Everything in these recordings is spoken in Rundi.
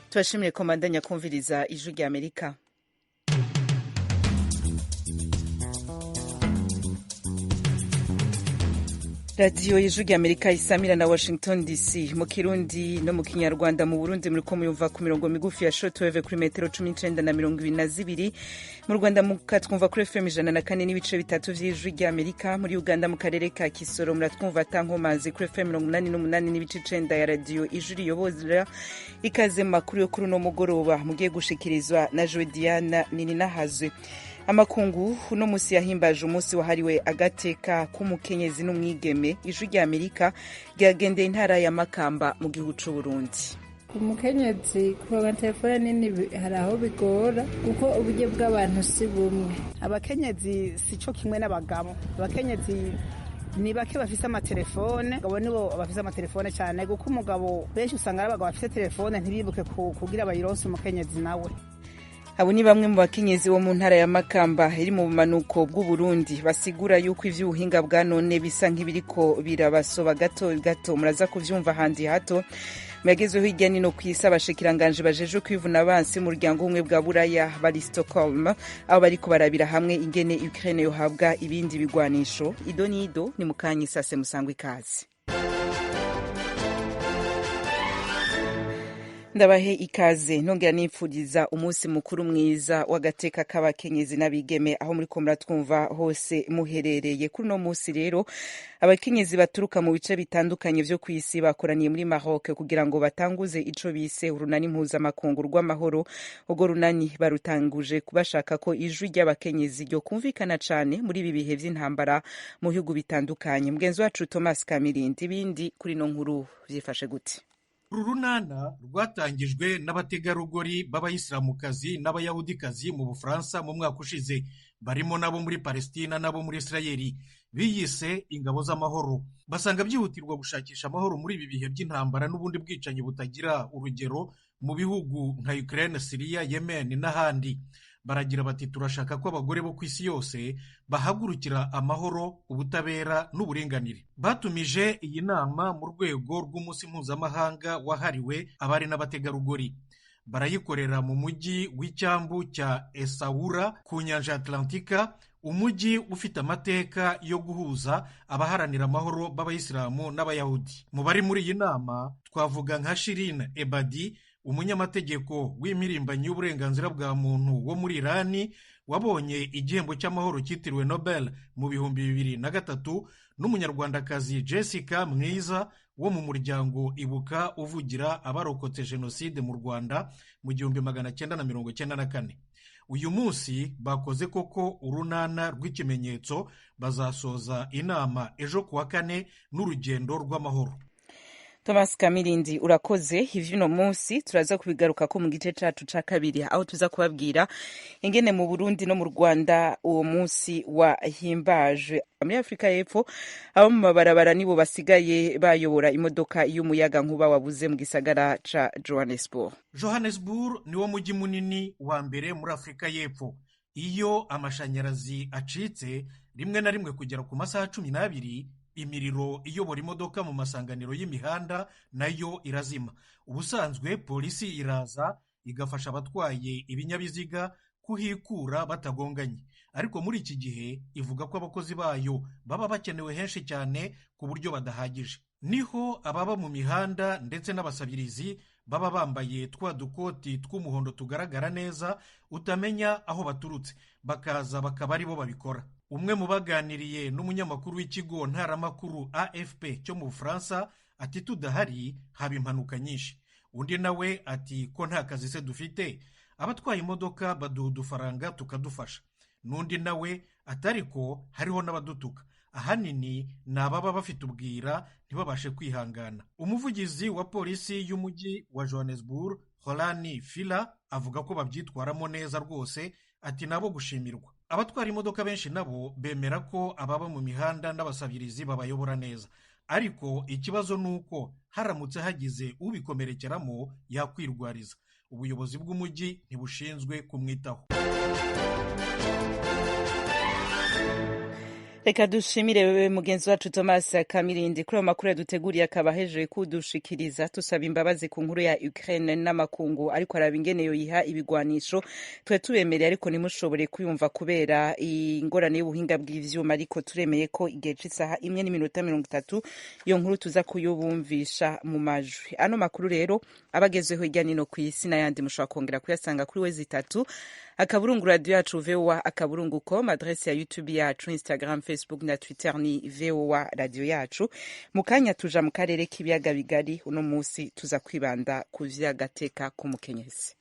Turashimire komandanya kumviriza ijwi rya Amerika. radiyo y'ijwi rya Amerika isamira na Washington DC mu Kirundi no mu Kinyarwanda. Mu Burundi muriko muyumva ku mirongo migufi ya shortwave kuri metero 19 na 22. Mu Rwanda mukatwumva kuri FM 104 n'ibice bitatu vy'ijwi rya Amerika. Muri Uganda mu karere ka Kisoro muratwumva tankomazi kuri FM 88 n'ibice 9 ya radiyo ijwi riyobozera. Ikaze makuru yo kuri no mugoroba mugiye gushikirizwa na Jodiana Nininahazwe. Amakungu uno musi yahimbaje umunsi wahariwe agateka k'umukenyezi n'umwigeme. Ijwi rya Amerika ryagendeye intara ya Makamba mu gihugu c'u Burundi. Umukenyezi kuronka telefone nini hari aho bigora kuko uburyo bw'abantu si bumwe. Abakenyezi sico kimwe n'abagabo. Abakenyezi ni bake bafise amatelefone, abagabo nibo bafise amatelefone cyane kuko umugabo benshi usanga ari abagabo bafise telefone ntibibuke kugira bayironse umukenyezi nawe. Abo ni bamwe mu bakenyezi bo mu ntara ya Makamba iri mu bumanuko bw'u Burundi basigura yuko ivy'ubuhinga bwa none bisa nk'ibiriko birabasoba gato gato. Muraza kuvyumva handi hato. Mwagezeho hirya nino kw'isi abashikiranganje bajeje kwivuna abansi mu muryango umwe bwa Buraya bari Stockholm, aho bariko barabira hamwe ingene Ukraine yohabwa ibindi bigwanisho. Idonido ni mukanyi sase musangwe ikaze. Ndabahe ikaze nongera nipfudiza umunsi mukuru mwiza w'agateka k'abakenyezi n'abigeme aho muri ko muratwumva hose muherereye. Kuri no munsi rero abakenyezi baturuka mu bice bitandukanye vyo kw'isi bakoraniye muri Maroc kugira ngo batanguze ico bise urunani mpuzamakungu rw'amahoro. Ubwo runani barutanguje kubashaka ko ijwi ry'abakenyezi ryo kumvikana cane muri ibi bihe vy'intambara mu bihugu bitandukanye. Mugenzi wacu Thomas Kamirindi ibindi kuri no nkuru vyifashe gute? Uru runana rwatangijwe n'abategarugori b'abayisilamukazi n'abayahudikazi mu Bufaransa mu mwaka ushize, barimo nabo muri Palestina nabo muri Israeli. Biyise ingabo z'amahoro. Basanga byihutirwa gushakisha amahoro muri ibi bihe by'intambara n'ubundi bwicanyi butagira urugero mu bihugu nka Ukraine, Syria, Yemen n'ahandi. Baragira bati turashaka ko abagore bo ku isi yose bahagurukira amahoro, ubutabera n'uburinganire. Batumije iyi nama mu rwego rw'umunsi mpuzamahanga wahariwe abari n'abategarugori. Barayikorera mu mujyi w'icyambu cya Essaoura ku nyanja Atlantika, umujyi ufite amateka yo guhuza abaharanira amahoro b'abayisilamu n'abayahudi. Mu bari muri iyi nama twavuga nka Shirin Ebadi, umunyamategeko w'impirimbanyi y'uburenganzira bwa muntu wo muri Irani wabonye igihembo cy'amahoro cyitiriwe Nobel mu 2003, n'umunyarwandakazi Jessica Mwiza wo mu muryango Ibuka uvugira abarokotse jenoside mu Rwanda mu 1994. Uyu munsi bakoze koko urunana rw'ikimenyetso, bazasoza inama ejo kuwa kane n'urugendo rw'amahoro. Thomas Kamirindi urakoze. Ivyo munsi turaza kubigaruka ko mu gice cacu ca kabiri aho tuza kubabwira ingene mu Burundi no mu Rwanda uwo munsi wahimbaje. Muri Afrika y'Epfo abo mu mabarabara nibo basigaye bayobora imodoka y'umuyaga nkuba wabuze mu gisagara ca Johannesburg. Johannesburg niwo mujyi munini wa mbere muri Afrika y'Epfo. Iyo amashanyarazi acitse rimwe na rimwe kugera ku masaha 12, imiriro iyobora imodoka mu masanganiro y'imihanda nayo irazima. Ubusanzwe polisi iraza igafasha abatwaye ibinyabiziga kuhikura batagonganye, ariko muri iki gihe ivuga ko abakozi bayo baba bakenewe henshi cyane ku buryo badahagije. Niho ababa mu mihanda ndetse n'abasabirizi baba bambaye twa dukoti tw'umuhondo tugaragara neza utamenya aho baturutse, bakaza bakaba ari bo babikora. Umwe mu baganiriye n'umunyamakuru w'ikigo ntaramakuru AFP cyo mu Bufaransa ati tudahari haba impanuka nyinshi. Undi nawe ati ko nta kazi se dufite, abatwaye imodoka baduha udufaranga tukadufasha. N'undi nawe atariko hariho n'abadutuka, ahanini ni ababa bafite ubwira ntibabashe kwihangana. Umuvugizi wa polisi y'umujyi wa Johannesburg Holani Fila avuga ko babyitwaramo neza rwose, ati nabo gushimirwa. Abatwara imodoka benshi nabo bemera ko ababa mu mihanda n'abasabirizi babayobora neza, ariko ikibazo nuko haramutse hagize ubikomerekeramo yakwirwariza. Ubuyobozi bw'umujyi ntibushinzwe kumwitaho. Reka dushimire wewe mugenzi wacu Thomas Kamirindi kuri amakuru yaduteguriye akaba hejeje kudushikiriza tusaba imbabazi ku nkuru ya Ukraine n'amakungu ariko araba ingene yoyiha ibigwanisho twe tubemereye ariko nimushobore kuyumva kubera ingorane y'ubuhinga bw'ivyuma ariko turemeye ko igihe c'isaha 1:30 iyo nkuru tuza kuyubumvisha mu majwi. Ano makuru rero abagezeho hirya no kw'isi n'ayandi mushobora kongera kuyasanga kuri wezi 3 akaburungu radio yacu VOA akaburungu.com, adresse ya YouTube yacu, Instagram, Facebook na Twitter ni VOA radio yacu. Mukanya tuja mu karere k'ibiyaga bigari, uno musi tuza kwibanda ku vy'agateka k'umukenyezi.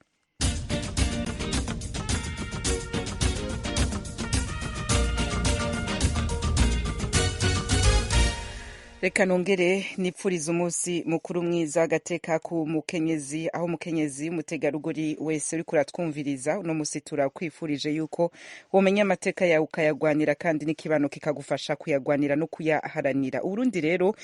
Reka nongere nipfuriza umunsi mukuru mwiza agateka ku mukenyezi, aho mukenyezi umutegarugori wese uriko uratwumviriza uno musi turakwifurije yuko womenya amateka yawe ukayagwanira kandi n'ikibano kikagufasha kuyagwanira no kuyaharanira. Uburundi rero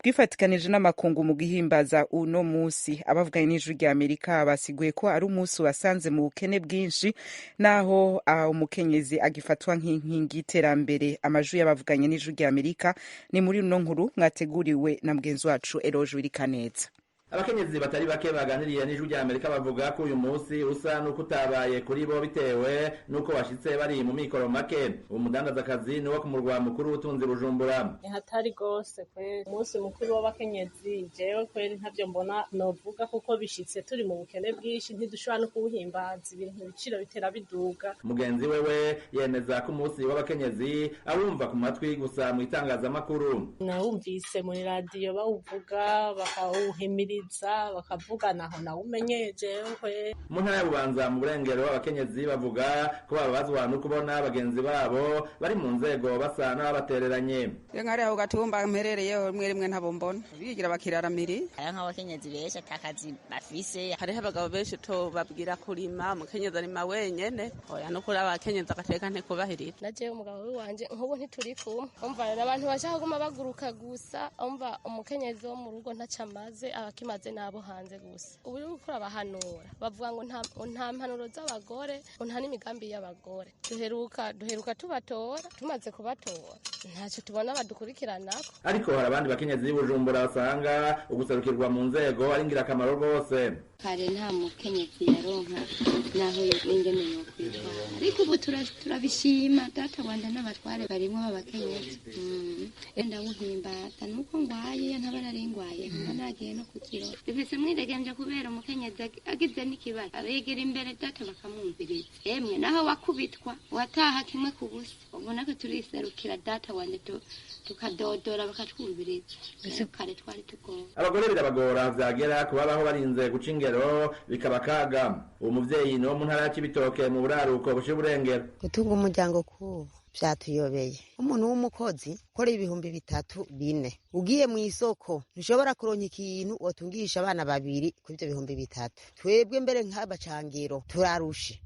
bwifatikanije n'amakungu mu gihimbaza uno musi. Abavuganye n'ijwi rya Amerika basiguye ko ari umunsi wasanze mu bukene bwinshi naho umukenyezi agifatwa nk'inkingi y'iterambere. Amajwi y'abavuganye n'ijwi rya Amerika ni muri no nkuru mwateguriwe na mgenzi wacu Eroje Wirikaneza. Abakenyezi batari bake baganiriye n'ijwi rya Amerika bavuga ko uyu munsi usa nuko utabaye kuri bo bitewe nuko bashitse bari mu mikoro make. Umudandazakazi ni wo ku murwa mukuru w'ubutunzi Bujumbura. Hatari gose kwe umunsi mukuru w'abakenyezi jewe kweri ntavyo mbona novuga kuko bishitse turi mu bukene bwinshi ntidushobora no kuwuhimbaza ibintu ibiciro bitera biduga. Mugenzi wewe yemeza ko umunsi w'abakenyezi awumva ku matwi gusa mu itangazamakuru. Nawumvise muri radio bawuvuga bakawuhimiriza bakavugana aho nawumenyeje kwe. Mu ntara ya Bubanza mu burengero abakenyezi bavuga ko babazwa no kubona bagenzi babo bari mu nzego basa n'abatereranye. Ngari aho gatumba mperereyeho rimwe ntabo mbona bigira bakiraramiri aya nk'abakenyezi benshi atakazi bafise. Hariho abagabo benshi to babwira kurima umukenyezi arima wenyene oya no kuri abakenyezi agateka ntikubahirira. Naje umugabo wanje nk'ubu ntituri kumwe umva abantu bashaka guma baguruka gusa umva umukenyezi wo mu rugo ntacamaze abakimaze nabo hanze gusa. Ubu uri gukora abahanura bavuga ngo nta mpanuro z'abagore nta n'imigambi y'abagore. Duheruka tubatora tumaze kubatora ntacyo tubona badukurikiranako. Ariko hari abandi bakenyezi b'Ubujumbura basanga uguserukirwa mu nzego ari ingirakamaro rwose. Kare nta mukenyezi yaronka naho ingene yo kwitwara ariko ubu turabishima data wanda n'abatware barimo b'abakenyezi. Enda uhimbaza nuko ngwaye ntabararengwaye nagiye no kukiro bifise mwidegemje kubera umukenyezi agize n'ikibazo abegera imbere data bakamwumviriza. Emwe naho wakubitwa wataha kimwe ku busa ubona ko turiserukira data wanda tukadodora bakatwumviriza. Ese kare twari tugoye. Abagore birabagora vyagera kubabaho barinze guca ingero bikabakaga. Uwo muvyeyi no mu ntara ya Cibitoke mu buraruko bushe burengero. Gutunga umuryango ku vyatuyobeye. Umuntu w'umukozi kora 3,400 ugiye mu isoko ntushobora kuronka ikintu wotungisha abana babiri kuri ivyo 3,000. Twebwe mbere nk'abacangiro turarushe.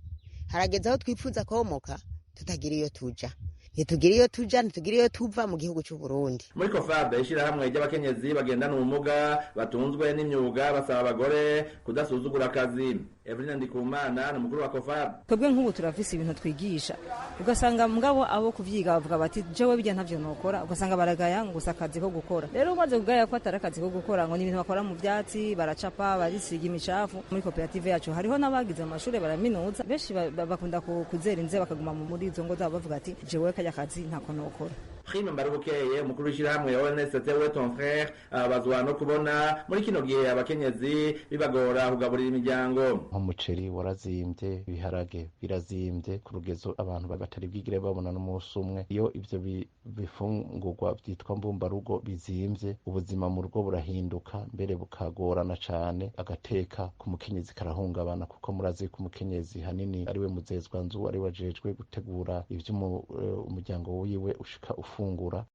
Harageze aho twifuza komoka tutagira iyo tuja. Ntitugira iyo tuja ntitugira iyo tuva mu gihugu cy'u Burundi. Muri Kofab ishirahamwe ry'abakenyezi bagendana ubumuga batunzwe n'imyuga basaba abagore kudasuzugura akazi. Evelyn Ndikumana ni umukuru wa Kofab. Twebwe nk'ubu turafise ibintu twigisha ugasanga mugabo abo kuvyiga bavuga bati jewe bijya ntavyo nokora ugasanga baragaya ngo usakazi ko gukora. Rero umaze kugaya ko atarakazi ko gukora ngo ni ibintu bakora mu byatsi baracapa barisiga imicafu. Muri koperative yacu hariho n'abagize amashuri baraminuza benshi bakunda kuzera inze bakaguma muri izo ngo zabo bavuga ati jewe akazi ntako nokora. Prime Mbarubukeye umukuru w'ishirahamwe ONST we ton frère abazwa no kubona muri kino gihe abakenyezi bibagora kugaburira imiryango. Umuceri warazimvye ibiharage birazimvye ku rugezo abantu batari bwigire babona n'umunsi umwe. Iyo ivyo bifungurwa vyitwa mbumbarugo bizimvye ubuzima mu rugo burahinduka mbere bukagorana cane agateka ku mukenyezi karahungabana kuko murazi ku mukenyezi hanini ariwe muzezwa nzu ari wajejwe gutegura ivyo umuryango wiwe ushika ufungura.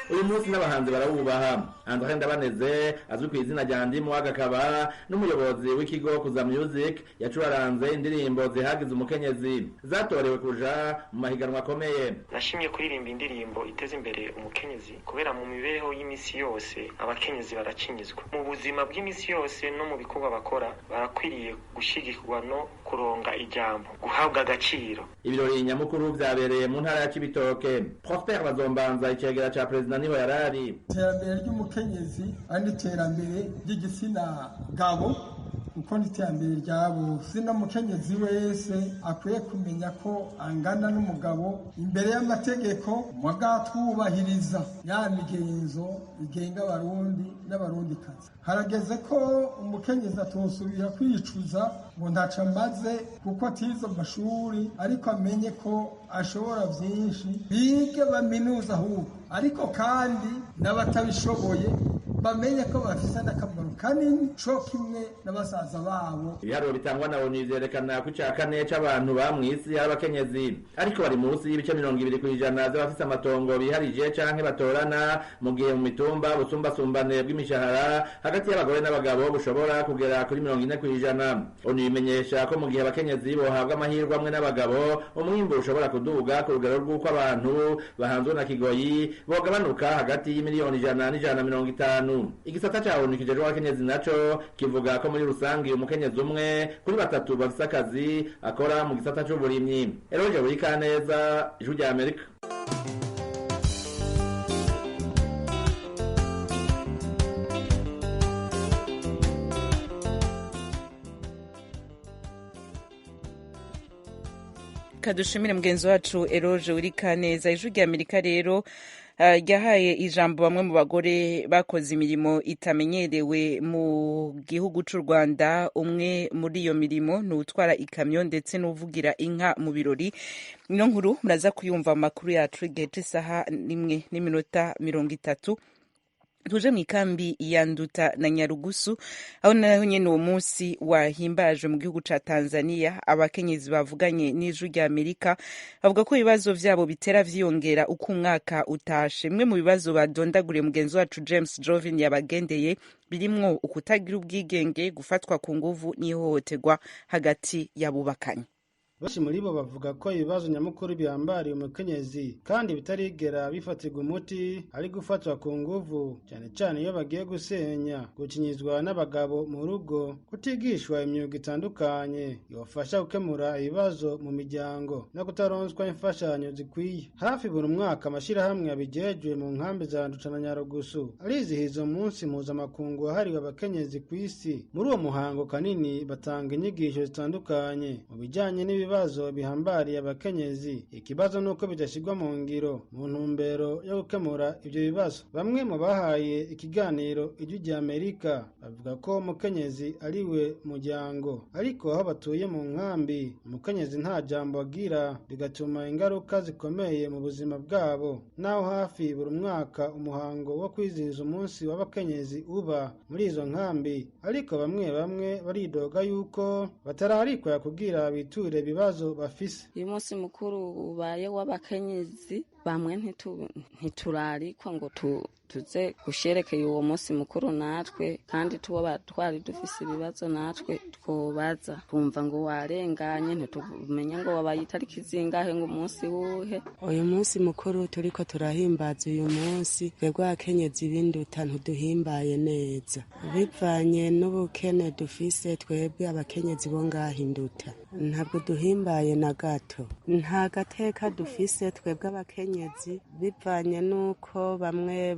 uyu munsi n'abahanzi barawubaha. Andre Ndabaneze azwi ku izina rya Ndimu akaba n'umuyobozi w'ikigo Kuza Music yacuraranze indirimbo zihagize umukenyezi zatorewe kuja mu mahiganwa akomeye. Nashimye kuririmba indirimbo iteza imbere umukenyezi kubera mu mibereho y'imisi yose abakenyezi baracinyizwa mu buzima bw'imisi yose no mu bikorwa bakora barakwiriye gushigikirwa no kuronga ijambo guhabwa agaciro. Ibirori nyamukuru vyabereye mu ntara ya Cibitoke. Prosper Bazombanza icegera ca president niho yarari. Iterambere ry'umukenyezi andi iterambere ry'igitsina gabo kuko n'iterambere ryabo sino mukenyezi wese akwiye kumenya ko angana n'umugabo imbere y'amategeko mugatwubahiriza ya migenzo igenga abarundi n'abarundikazi. Harageze ko umukenyezi atosubira kwicuza ngo ntaca maze kuko atize amashuri ariko amenye ko ashobora byinshi bige baminuza ahubwo ariko kandi n'abatabishoboye bamenye ko bafise n'akamaro kanini co kimwe n'abasaza babo. Ibiharuro bitangwa na ONU vyerekana ko ica kane c'abantu ba mw'isi ari abakenyezi ariko bari munsi y'ibice 20% z'abafise amatongo biharije canke batorana mu gihe mu mitumba busumbasumbane bw'imishahara hagati y'abagore n'abagabo bushobora kugera kuri 40%. ONU imenyesha ko mu gihe abakenyezi bohabwa amahirwe amwe n'abagabo umwimbu ushobora kuduga ku rugero rw'uko abantu bahanzwe na kigoyi bogabanuka hagati y'imiliyoni 100 n'150. Igisata ca ONU kijejwe abakenyezi naco kivuga ko muri rusangi umukenyezi umwe kuri 3 bafise akazi akora mu gisata c'uburimyi. Eroje buri kaneza ijwi rya Amerika. Kadushimire mugenzi wacu Eroje uri kaneza. Ijwi rya Amerika rero ryahaye ijambo bamwe mu bagore bakoze imirimo itamenyerewe mu gihugu c'u Rwanda. Umwe muri iyo mirimo ni utwara ikamyo ndetse n'uvugira inka mu birori. Ino nkuru muraza kuyumva mu makuru yacu igihe c'isaha 1:30. Tuje mw'ikambi ya Nduta na Nyarugusu aho naho nyene uwo munsi wahimbaje mu gihugu ca Tanzania. Abakenyezi bavuganye n'ijwi rya Amerika bavuga ko ibibazo vyabo bitera vyiyongera uko umwaka utashe. Mwe mu bibazo badondaguriye mugenzi wacu James Jovin yabagendeye birimwo ukutagira ubwigenge, gufatwa ku nguvu n'ihohoterwa hagati y'abubakanye. Benshi muri bo bavuga ko ibibazo nyamukuru bihambariye umukenyezi kandi bitarigera bifatirwa umuti ari gufatwa ku nguvu, cyane cyane iyo bagiye gusenya, gukinyizwa n'abagabo mu rugo, kutigishwa imyuga itandukanye yofasha gukemura ibibazo mu miryango no kutaronswa imfashanyo zikwiye. Hafi buri mwaka amashirahamwe abijejwe mu nkambi za Nduta na Nyarugusu arizihiza umunsi mpuzamakungu wahariwe abakenyezi ku isi. Muri uwo muhango kanini batanga inyigisho zitandukanye mu bijanye n'ibibazo bihambariye abakenyezi. Ikibazo nuko bidashirwa mu ngiro mu ntumbero yo gukemura ivyo bibazo. Bamwe mu bahaye ikiganiro ijwi rya Amerika bavuga ko umukenyezi ariwe muryango, ariko aho batuye mu nkambi umukenyezi nta jambo agira, bigatuma ingaruka zikomeye mu buzima bwabo. Naho hafi buri mwaka umuhango wo kwizihiza umunsi w'abakenyezi uba muri izo nkambi, ariko bamwe bamwe baridoga yuko batararikwa kugira biture bibazo bafise. Uyu munsi mukuru ubaye w'abakenyezi bamwe ntiturarikwa ngo tuze gusherekeye uwo munsi mukuru natwe, kandi tuba twari dufise ibibazo natwe twobaza, twumva ngo warenganye, ntitumenye ngo wabaye itariki zingahe ngo umunsi wuhe. Uyu munsi mukuru turiko turahimbaza uyu munsi, twebwe abakenyezi b'Induta ntiduhimbaye neza bivanye n'ubukene dufise. Twebwe abakenyezi bo ngaha Induta ntabwo duhimbaye na gato, nta gateka dufise twebwe abakenyezi, bivanye n'uko bamwe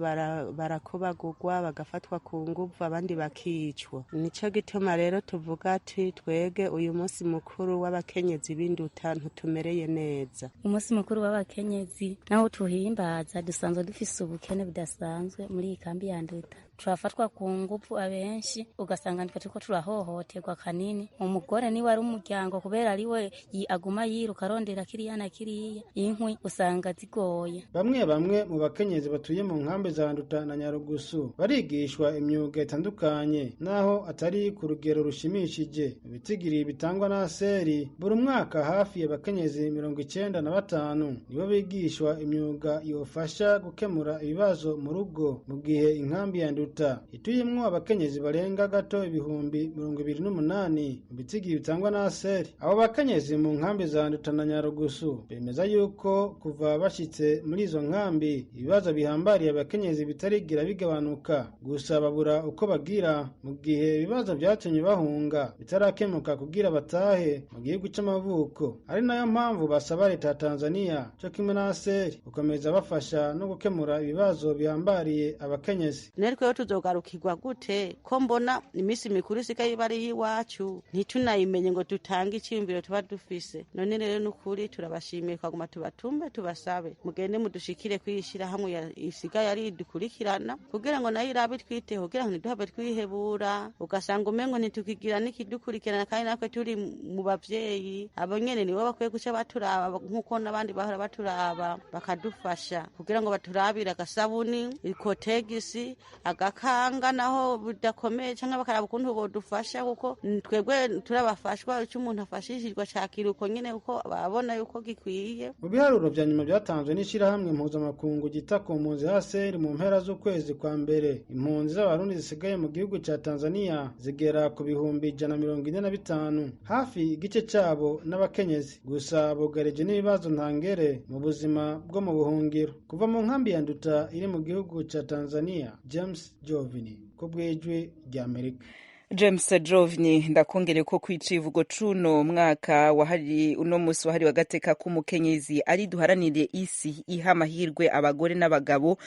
barakubagurwa bagafatwa ku nguvu abandi bakicwa. Nico gituma rero tuvuga ati twege uyu munsi mukuru w'abakenyezi b'Induta ntutumereye neza. Umunsi mukuru w'abakenyezi naho tuhimbaza dusanzwe dufise ubukene budasanzwe muri iyi kambi ya Nduta. turafatwa ku nguvu abenshi ugasanga nitwe turiko turahohoterwa kanini. Umugore niwe ari umuryango kubera ariwe aguma yiruka arondera kiriya na kiriya, inkwi usanga zigoye. Bamwe mu bakenyezi batuye mu nkambi za Nduta na Nyarugusu barigishwa imyuga itandukanye naho atari ku rugero rushimishije. Ibitigiri bitangwa na seri buri mwaka hafi y'abakenyezi 95 nibo bigishwa imyuga yofasha gukemura ibibazo mu rugo, mu gihe inkambi ya Nduta ituyemwo abakenyezi barenga gato ibihumbi 28 mu bitigiri bitangwa na seri. Abo bakenyezi mu nkambi za Nduta na Nyarugusu bemeza yuko kuva bashitse muri izo nkambi ibibazo bihambariye abakenyezi bitarigira bigabanuka, gusa babura uko bagira mu gihe ibibazo byatumye bahunga bitarakemuka kugira batahe mu gihugu c'amavuko. Ari nayo mpamvu basaba leta ya Tanzania cyo kimwe na seri gukomeza bafasha no gukemura ibibazo bihambariye abakenyezi. Neriko yo tuzogarukirwa gute ko mbona imisi mikuru isigaye bari yiwacu ntitunayimenye ngo dutange icyumviro tuba dufise. None rero nukuri turabashimiye kwaguma tubatume tubasabe mugende mudushikire kwishira hamwe isigaye ari dukurikirana kugira ngo nayo irabe twiteho kugira ngo ntiduhabe twihebura ugasanga umengo ntitukigira n'ikidukurikirana kandi natwe turi mu bavyeyi abo nyene nibo bakwiye guca baturaba nkuko n'abandi bahora baturaba bakadufasha kugira ngo baturabire agasabuni ikotegisi agakanga naho budakomeye cyangwa bakaraba ukuntu bodufasha kuko twebwe turabafashwa icyo umuntu afashishijwe cakira uko nyene uko babona yuko gikwiye. Mu biharuro vya nyuma byatanzwe n'ishirahamwe mpuzamakungu gita ku mpunzi HCR mu mpera z'ukwezi kwa mbere, impunzi z'abarundi zisigaye mu gihugu ca Tanzania zigera ku bihumbi 145, hafi igice cabo n'abakenyezi. Gusa bugareje n'ibibazo ntangere mu buzima bwo mu buhungiro. Kuva mu nkambi ya Nduta iri mu gihugu ca Tanzania, James Jovini ku bw'ijwi rya Amerika. James Jovini ndakongere ko kwicivugo cuno mwaka wahari uno musi wahari wagateka k'umukenyezi ari duharanire isi iha amahirwe abagore n'abagabo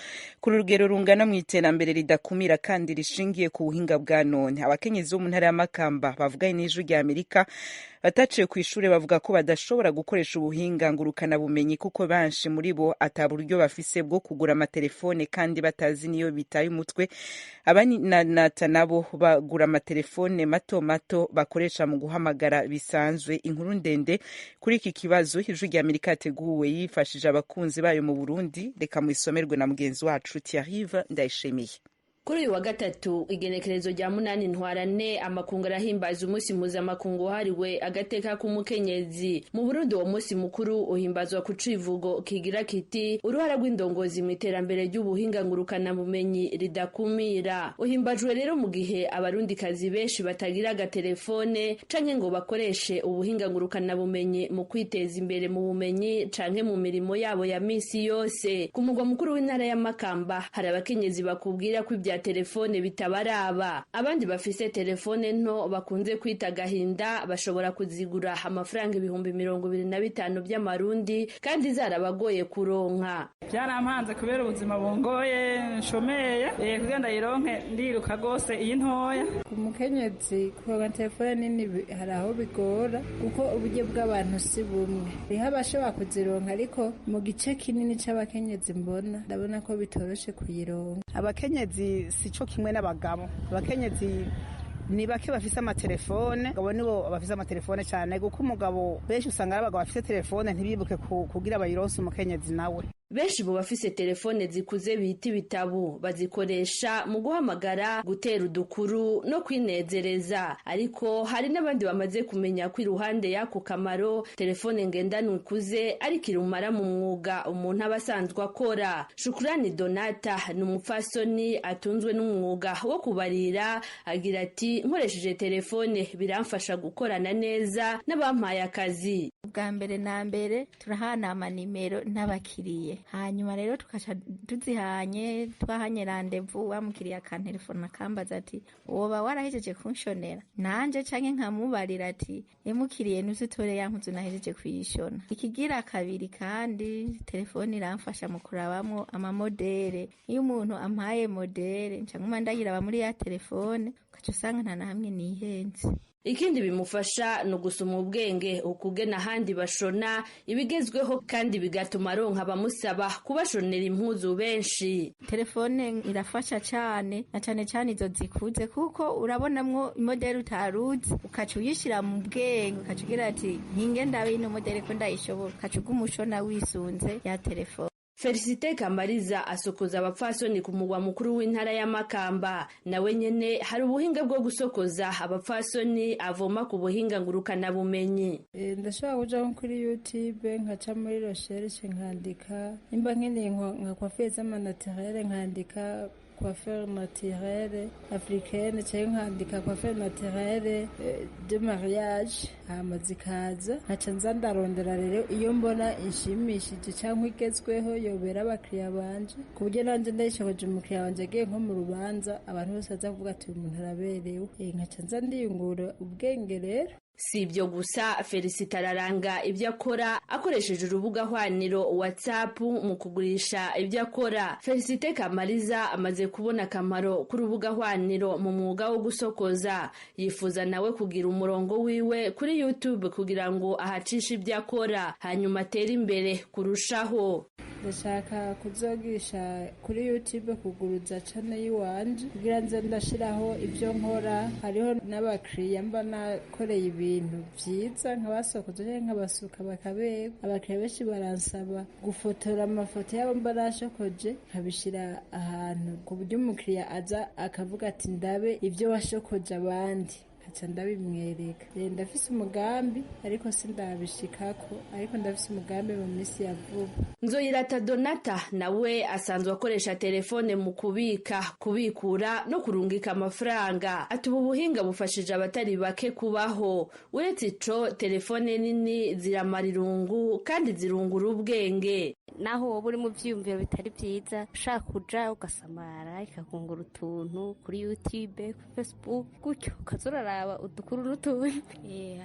ku rugero rungana mu iterambere ridakumira kandi rishingiye ku buhinga bwa none. Abakenyezi bo mu ntara ya Makamba bavuganye n'ijwi rya Amerika bataciye ku ishure bavuga ko badashobora gukoresha ubuhinga ngurukana bumenyi kuko banshi muri bo ataburyo bafise bwo kugura amatelefone kandi batazi niyo bitaye umutwe. Abaninata nabo bagura amatelefone mato mato bakoresha mu guhamagara bisanzwe. Inkuru ndende kuri iki kibazo ijwi rya Amerika yateguwe yifashije abakunzi bayo mu Burundi, reka muisomerwe na mugenzi wacu Thierry Ndayishimiye. Kuri uyu wa gatatu igenekerezo rya 8 ntwarane amakungu arahimbaza umunsi mpuzamakungu wahariwe agateka k'umukenyezi. Mu Burundi uwo munsi mukuru uhimbazwa ku civugo kigira kiti uruhara rw'indongozi mu iterambere ry'ubuhinga ngurukana bumenyi ridakumira. Uhimbajwe rero mu gihe abarundikazi benshi batagira agatelefone canke ngo bakoreshe ubuhinga ngurukana bumenyi mu kwiteza imbere mu bumenyi canke mu mirimo yabo ya misi yose. Ku mugwa mukuru w'intara ya Makamba hari abakenyezi bakubwira ko ibya telefone bitabaraba. Abandi bafise telefone nto bakunze kwita gahinda bashobora kuzigura amafaranga 25,000 by'amarundi kandi zarabagoye kuronka. Byarampanze kubera ubuzima bungoye nshomeye kugenda yironke ndiruka gose iyi ntoya. Umukenyezi kuronka telefone nini hari aho bigora kuko uburyo bw'abantu si bumwe. Riha bashobora kuzironka ariko mu gice kinini c'abakenyezi mbona ndabona ko bitoroshe kuyironka. Abakenyezi sico kimwe n'abagabo. Abakenyezi ni bake bafise amatelefone, abagabo nibo bafise amatelefone cyane kuko umugabo benshi usanga ari abagabo bafise telefone ntibibuke kugira bayironse umukenyezi nawe. Benshi bo bafise telefone zikuze bita ibitabu bazikoresha mu guhamagara, gutera udukuru no kwinezereza. Ariko hari n'abandi bamaze kumenya ko iruhande y'ako kamaro telefone ngendanwa ikuze ariko irumara mu mwuga umuntu aba asanzwe akora. Shukrani Donata ni umupfasoni atunzwe n'umwuga wo kubarira, agira ati nkoresheje telefone biramfasha gukorana neza n'abampaye akazi. Bwa mbere na mbere turahana amanimero n'abakiriye, hanyuma rero tukaca tuzihanye twahanye randevu wamukiriye akantelefone akambaza ati woba warahejeje kunshonera nanje canke nkamubarira ati emukiriye nuzitore yankuzu nahejeje kuyishona. Ikigira kabiri kandi telefone iramfasha mu kurabamwo amamodere. Iyo umuntu ampaye modere nca nguma ndayiraba muri ya telefone ukaca usanga nta na hamwe nihenze. Ikindi bimufasha no gusoma ubwenge ukugena ahandi bashona ibigezweho kandi bigatuma aronka abamusaba kubashonera impuzu benshi. Telefone irafasha cyane na cyane cyane izo zikuze kuko urabonamwo imodeli utaruzi ukaca uyishira mu bwenge ukaca ugira ati nkinge ndabe ino modeli ko ndayishobora ukaca ugumushona wisunze ya telefone. Felicite Kamariza asokoza abapfasoni ku mugwa mukuru w'intara ya Makamba. Nawe nyene hari ubuhinga bwo gusokoza abapfasoni avoma ku buhinga ngurukana bumenyi. Ndashobora kuja kuri YouTube nkaca muri recherche nkandika imba nkeneye nka coiffure z'amanatirere nkandika coiffure naturelle africaine cyangwa nkandika coiffure naturelle de mariage hama zikaza nkaca nza ndarondera rero iyo mbona inshimishije cyangwa igezweho yobera abakiriya banje ku buryo nanjye ndayishoboje umukiriya wanje agiye nko mu rubanza abantu bose baza kuvuga ati uyu muntu araberewe nkaca nza ndiyungura ubwenge rero. Si ibyo gusa, Felicite araranga ibyo akora akoresheje urubuga hwaniro WhatsApp mu kugurisha ibyo akora. Felicite Kamariza amaze kubona akamaro k'urubuga hwaniro mu mwuga wo gusokoza. Yifuza nawe kugira umurongo wiwe kuri YouTube kugira ngo ahacishe ibyo akora hanyuma atere imbere kurushaho. Ndashaka kuzogisha kuri YouTube kuguruza channel yiwanje kugira nze ndashiraho ibyo nkora. Hariho n'abakiriya mba nakoreye ibintu byiza nkabasokoje nkabasuka bakabega. Abakiriya benshi baransaba gufotora amafoto yabo mba nashokoje nkabishira ahantu ku buryo umukiriya aza akavuga ati ndabe ibyo washokoje abandi kaca ndabimwereka. Ndafise umugambi ariko sindabishikako, ariko ndafise umugambi mu minsi ya vuba. Nzoyirata Donata nawe asanzwe akoresha telefone mu kubikura no kurungika amafaranga. Ati ubu buhinga bufashije abatari bake kubaho. Uretse ico telefone nini ziramara irungu kandi zirungura ubwenge. Naho wowe uri mu vyiyumviro bitari vyiza ushaka kuja ugasamara ikakungura utuntu kuri YouTube, kuri Facebook gutyo ukazuraraba udukuru n'utundi.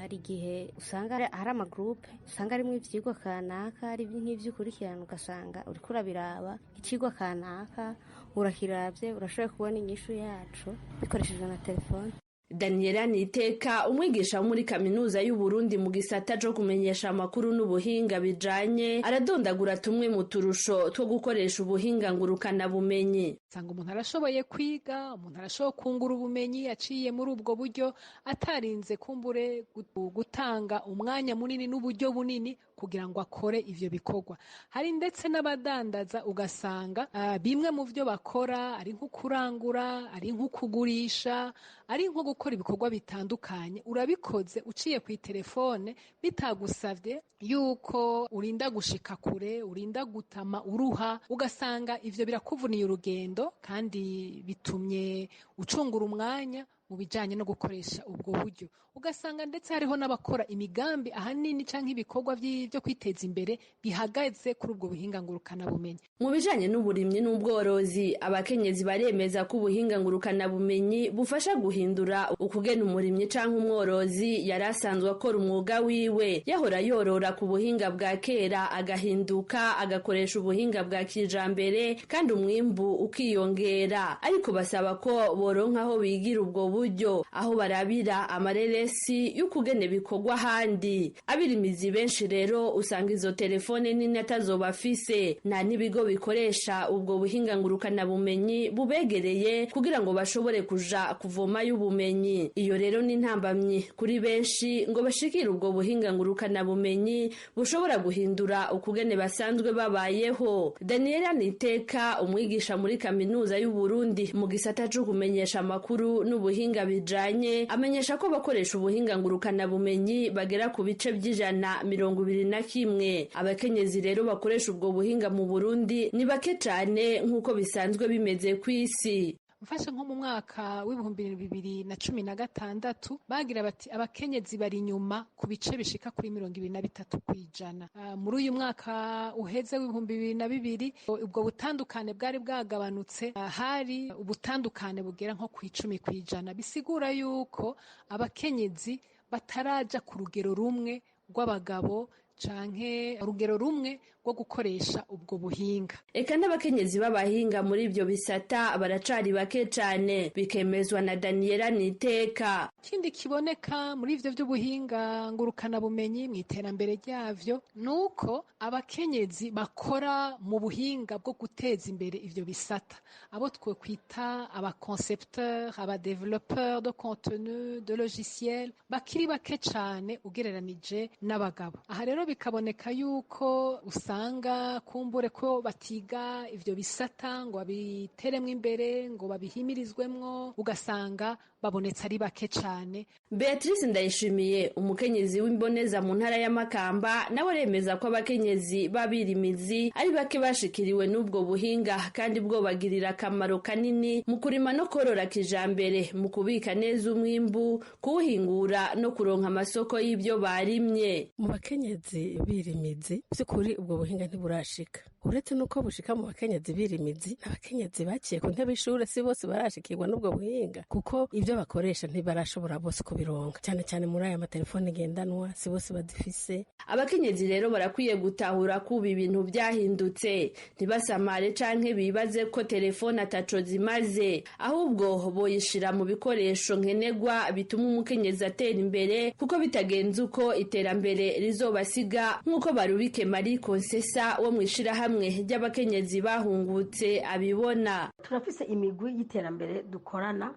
Hari igihe usanga hari amagroupe usanga arimwo ivyigwa kanaka ari nk'ivy'ukurikirana ugasanga uriko urabiraba ikigwa kanaka urakiravye urashoboye kubona inyishu yacu bikoresheje na telefone. Daniela Niteka umwigisha muri kaminuza y'u Burundi mu gisata cyo kumenyesha amakuru n'ubuhinga bijanye aradondagura tumwe mu turusho two gukoresha ubuhinga ngurukana bumenyi. Sanga umuntu arashoboye kwiga, umuntu arashoboye kungura ubumenyi yaciye muri ubwo buryo atarinze kumbure gutanga umwanya munini n'uburyo bunini kugira ngo akore ivyo bikorwa. Hari ndetse n'abadandaza ugasanga bimwe mu byo bakora ari nko kurangura, ari nko kugurisha, ari nko gukora ibikorwa bitandukanye. Urabikoze uciye ku telefone bitagusavye yuko urinda gushika kure, urinda gutama uruha, ugasanga ivyo birakuvuniye urugendo kandi bitumye ucungura umwanya mu bijanye no gukoresha ubwo buryo. Ugasanga ndetse hariho n'abakora imigambi ahanini canke ibikorwa byo kwiteza imbere bihagaze kuri ubwo buhinga ngurukana bumenyi. Mu bijanye n'uburimyi n'ubworozi, abakenyezi baremeza ko ubuhinga ngurukana bumenyi bufasha guhindura ukugena umurimyi canke umworozi yari asanzwe akora umwuga wiwe. Yahora yorora ku buhinga bwa kera agahinduka agakoresha ubuhinga bwa kijambere kandi umwimbu ukiyongera. Ariko basaba ko boronka aho bigira ubwo buryo, aho barabira amareresi y'ukugene bikorwa handi. Abirimizi benshi rero usanga izo telefone nini atazobafise, nta n'ibigo bikoresha ubwo buhinga ngurukana bumenyi bubegereye kugira ngo bashobore kuja kuvoma y'ubumenyi. Iyo rero ni ntambamyi kuri benshi ngo bashikire ubwo buhinga ngurukana bumenyi bushobora guhindura ukugene basanzwe babayeho. Daniela Niteka umwigisha muri kaminuza y'u Burundi mu gisata cyo kumenyesha amakuru n'ubuhinga bijanye amenyesha ko bakoresha ubuhinga ngurukana bumenyi bagera ku bice by'21. Abakenyezi rero bakoresha ubwo buhinga mu Burundi ni bake cyane nk'uko bisanzwe bimeze ku isi. Mfashe nko mu mwaka w'2016 bagira bati abakenyezi bari inyuma ku bice bishika kuri 23%. Muri uyu mwaka uheze w'2022 ubwo butandukane bwari bwagabanutse, hari ubutandukane bugera nko ku 10%. Bisigura yuko abakenyezi bataraja ku rugero rumwe rw'abagabo canke urugero rumwe rwo gukoresha ubwo buhinga. Eka n'abakenyezi b'abahinga muri ivyo bisata baracari bake cane, bikemezwa na Daniela Niteka. Ikindi kiboneka muri ivyo vy'ubuhinga ngurukana bumenyi mu iterambere ryavyo nuko abakenyezi bakora mu buhinga bwo guteza imbere ivyo bisata, abo twe kwita aba concepteur, aba développeur de contenu, de logiciel, bakiri bake cane ugereranije n'abagabo. Aha rero bikaboneka yuko usanga kumbure ko batiga ivyo bisata ngo babiteremwo imbere, ngo babihimirizwemwo, ugasanga babonetse ari bake cane. Beatrice Ndayishimiye, umukenyezi w'imboneza mu ntara ya Makamba, nawe remeza ko abakenyezi babirimizi ari bake bashikiriwe n'ubwo buhinga kandi bwo bagirira akamaro kanini mu kurima no korora kijambere, mu kubika neza umwimbu, kuwuhingura no kuronka amasoko y'ibyo barimye. Mu bakenyezi birimizi by'ukuri ubwo buhinga ntiburashika, uretse nuko bushika mu bakenyezi birimizi, abakenyezi baciye ku ntebe y'ishure si bose barashikirwa n'ubwo buhinga, kuko ibyo bakoresha ntibarashobora bose kubironka, cyane cyane muri aya matelefone ngendanwa si bose badifise. Abakenyezi rero barakwiye gutahura ko ibintu byahindutse, ntibasamare canke bibaze ko telefone ataco zimaze, ahubwo boyishira mu bikoresho nkenegwa bituma umukenyezi atera imbere, kuko bitagenze uko iterambere rizobasiga, nk'uko Barubike Marie Konsesa wo mwishira hamwe ry'abakenyezi bahungutse abibona. Turafise imigwi y'iterambere dukorana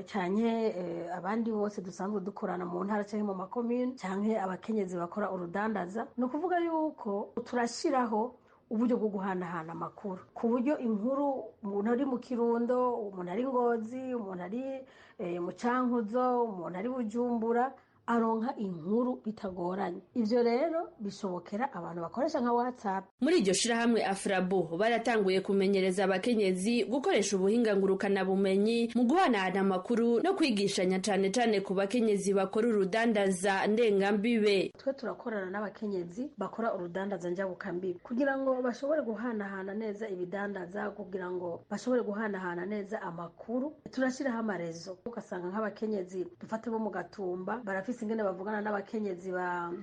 cyane abandi bose dusanzwe dukorana mu ntara cyangwa mu makomune cyangwa abakenyezi bakora urudandaza. No kuvuga yuko turashiraho uburyo bwo guhanahana amakuru, ku buryo inkuru umuntu ari mu Kirundo, umuntu ari Ngozi, umuntu ari mu Cankuzo, umuntu ari Bujumbura aronka inkuru bitagoranye. Ivyo rero bishobokera abantu bakoresha nka WhatsApp. Muri iryo shirahamwe Afrabu baratanguye kumenyereza abakenyezi gukoresha ubuhinga ngurukana bumenyi mu guhanahana amakuru no kwigishanya cane cane ku bakenyezi bakora urudandaza ndengambibe. Twe turakorana n'abakenyezi bakora urudandaza njabukambibe kugira ngo bashobore guhanahana neza ibidandaza, kugira ngo bashobore guhanahana neza amakuru. Turashiraho amarezo, ugasanga nk'abakenyezi dufate bo mu Gatumba barafise ingene bavugana n'abakenyezi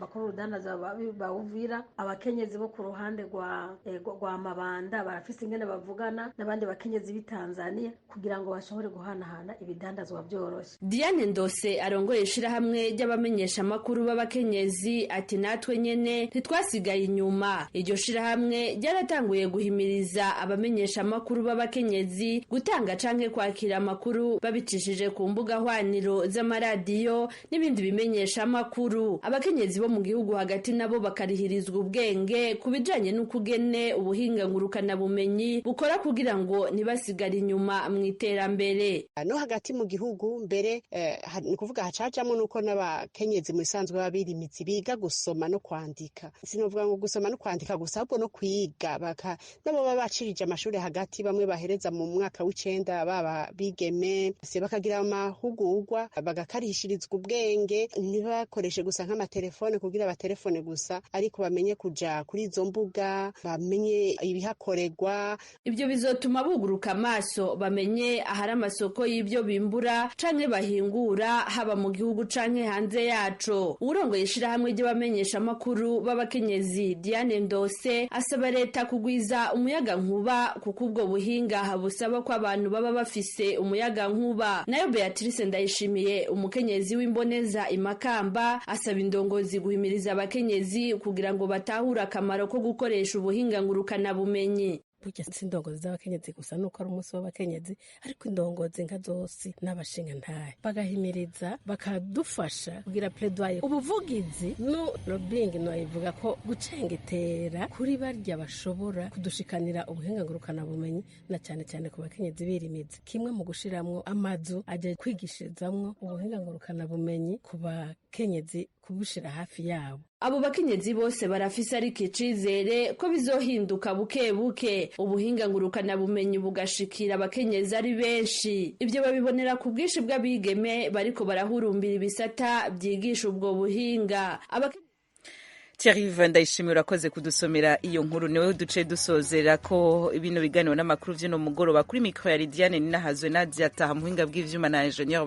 bakora urudandaza bawuvira, abakenyezi bo ku ruhande rwa Mabanda barafise ingene bavugana n'abandi bakenyezi b'i Tanzania kugira ngo bashobore guhanahana ibidandazwa byoroshe. Diane Ndose arongoye ishirahamwe ry'abamenyesha amakuru b'abakenyezi ati natwe nyene ntitwasigaye inyuma. Iryo shirahamwe ryaratanguye guhimiriza abamenyesha amakuru b'abakenyezi gutanga canke kwakira amakuru babicishije ku mbuga hwaniro z'amaradiyo n'ibindi bimenyesha amakuru. Abakenyezi bo mu gihugu hagati nabo bakarihirizwa ubwenge kubijanye n'ukugene ubuhinga ngurukana bumenyi bukora kugira ngo ntibasigare inyuma mu iterambere. No hagati mu gihugu mbere ni kuvuga hacajamo nuko n'abakenyezi mu isanzwe babirimizi biga gusoma no kwandika. Sinovuga ngo gusoma no kwandika gusa, ahubwo no kwiga nabo baba bacirije amashuri hagati, bamwe bahereza mu mwaka w'9 baba bigeme se bakagira amahugurwa bagakarishirizwa ubwenge, ntibakoreshe gusa nk'amatelefone kugira abatelefone gusa, ariko bamenye kuja kuri izo mbuga, bamenye ibihakorerwa. Ibyo bizotuma buguruka amaso, bamenye ahari amasoko y'ibyo bimbura canke bahingura, haba mu gihugu canke hanze yaco. Urongoye ishirahamwe ry'abamenyesha amakuru b'abakenyezi Diane Ndose asaba leta kugwiza umuyaga nkuba, kuko ubwo buhinga busaba ko abantu baba bafise umuyaga nkuba. Nayo Beatrice Ndayishimiye, umukenyezi w'imboneza Makamba, asaba indongozi guhimiriza abakenyezi kugira ngo batahure akamaro ko gukoresha ubuhinga ngurukana bumenyi. Burya si indongozi z'abakenyezi gusa nuko ari umunsi w'abakenyezi, ariko indongozi nka zose n'abashinga ntahe bagahimiriza bakadufasha kugira plaidoyer ubuvugizi no lobbying no ivuga ko gucengetera kuri barya bashobora kudushikanira ubuhinga ngurukana bumenyi, na cyane cyane ku bakenyezi birimizi, kimwe mu gushiramwo amazu aje kwigishirizamwo ubuhinga ngurukana bumenyi ku bakenyezi kubushira hafi yabo. Abo bakenyezi bose barafise ariko icizere ko bizohinduka buke buke, ubuhinga ngurukana bumenyi bugashikira abakenyezi ari benshi. Ibyo babibonera ku bwinshi bw'abigeme bariko barahurumbira ibisata byigisha ubwo buhinga. Thierry Ndayishimiye urakoze kudusomera iyo nkuru. Niwe duce dusozera ko ibino biganiro n'amakuru vy'ino mugoroba. Kuri mikro ya Lidiane Ninahazwe Nadia Taha, muhinga bw'ivyuma na engineer